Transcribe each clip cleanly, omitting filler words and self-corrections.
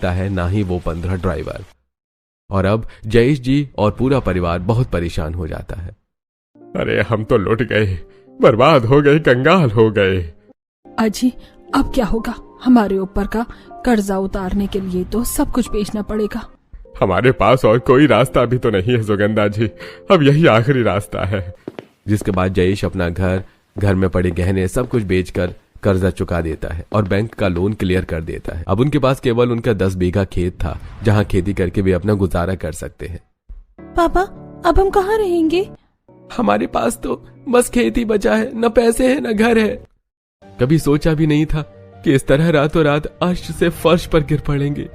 है ना ही वो 15 ड्राइवर। और अब जयेश जी और पूरा परिवार बहुत परेशान हो जाता है। अरे हम तो लुट गए, बर्बाद हो गए, कंगाल हो गए। अजी अब क्या होगा? हमारे ऊपर का कर्जा उतारने के लिए तो सब कुछ बेचना पड़ेगा। हमारे पास और कोई रास्ता भी तो नहीं है सुगंधा जी, अब यही आखिरी रास्ता है। जिसके बाद जयेश अपना घर में पड़े गहने सब कुछ बेचकर कर्जा चुका देता है और बैंक का लोन क्लियर कर देता है। अब उनके पास केवल उनका 10 बीघा खेत था, जहां खेती करके वे अपना गुजारा कर सकते हैं। पापा अब हम कहाँ रहेंगे? हमारे पास तो बस खेत ही बचा है, न पैसे है न घर है। कभी सोचा भी नहीं था कि इस तरह रातों रात अर्श से फर्श पर गिर पड़ेंगे।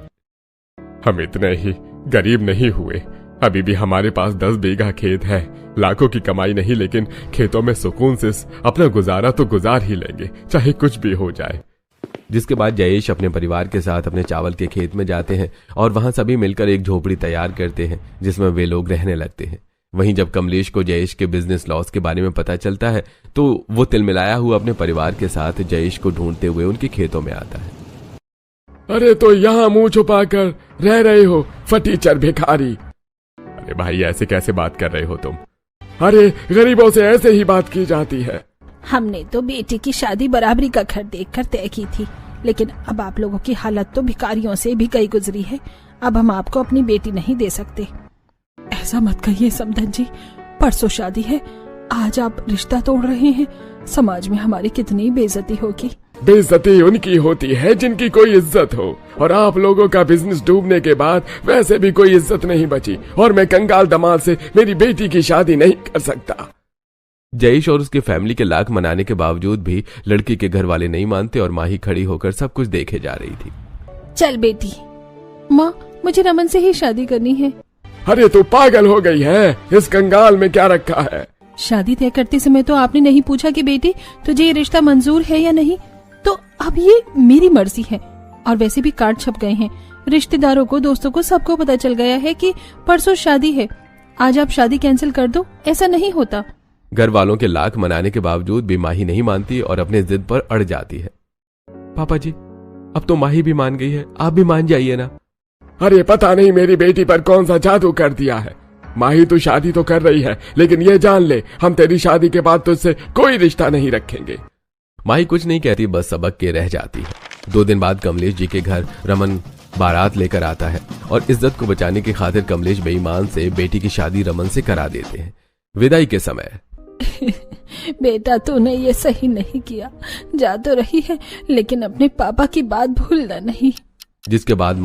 हम इतने ही गरीब नहीं हुए, अभी भी हमारे पास 10 बीघा खेत है, लाखों की कमाई नहीं, लेकिन खेतों में सुकून से अपना गुजारा तो गुजार ही लेंगे, चाहे कुछ भी हो जाए। जिसके बाद जयेश अपने परिवार के साथ अपने चावल के खेत में जाते हैं और वहां सभी मिलकर एक झोपड़ी तैयार करते हैं जिसमें वे लोग रहने लगते हैं। वहीं जब कमलेश को जयेश के बिजनेस लॉस के बारे में पता चलता है तो वो तिलमिलाया हुआ अपने परिवार के साथ जयेश को ढूंढते हुए उनके खेतों में आता है। अरे तो यहाँ मुंह छुपाकर रह रहे हो फटीचर भिखारी? अरे भाई ऐसे कैसे बात कर रहे हो तुम? अरे गरीबों से ऐसे ही बात की जाती है। हमने तो बेटे की शादी बराबरी का घर देखकर तय की थी, लेकिन अब आप लोगों की हालत तो भिखारियों से भी कई गुजरी है। अब हम आपको अपनी बेटी नहीं दे सकते। ऐसा मत कहिए समधन जी, परसों शादी है, आज आप रिश्ता तोड़ रहे हैं। समाज में हमारी कितनी बेइज्जती होगी। बेइज्जती उनकी होती है जिनकी कोई इज्जत हो, और आप लोगों का बिजनेस डूबने के बाद वैसे भी कोई इज्जत नहीं बची, और मैं कंगाल दामाद से मेरी बेटी की शादी नहीं कर सकता। जयेश और उसके फैमिली के लाख मनाने के बावजूद भी लड़की के घर वाले नहीं मानते और माही खड़ी होकर सब कुछ देखे जा रही थी। चल बेटी। माँ मुझे रमन से ही शादी करनी है। अरे तू पागल हो गई है, इस कंगाल में क्या रखा है? शादी तय करते समय तो आपने नहीं पूछा कि बेटी तुझे ये रिश्ता मंजूर है या नहीं, तो अब ये मेरी मर्जी है। और वैसे भी कार्ड छप गए हैं, रिश्तेदारों को, दोस्तों को, सबको पता चल गया है कि परसों शादी है। आज आप शादी कैंसिल कर दो, ऐसा नहीं होता। घर वालों के लाख मनाने के बावजूद भी माही नहीं मानती और अपने जिद पर अड़ जाती है। पापा जी अब तो माही भी मान गई है, आप भी मान जाइए ना। अरे पता नहीं मेरी बेटी पर कौन सा जादू कर दिया है। माही तू शादी तो कर रही है, लेकिन ये जान ले हम तेरी शादी के बाद तुझसे कोई रिश्ता नहीं रखेंगे। माही कुछ नहीं कहती, बस सबक के रह जाती है। 2 दिन बाद कमलेश जी के घर रमन बारात लेकर आता है और इज्जत को बचाने की खातिर कमलेश बेईमान से बेटी की शादी रमन से करा देते हैं। विदाई के समय बेटा तूने ये सही नहीं किया, जा तो रही है लेकिन अपने पापा की बात भूलना नहीं। जिसके बाद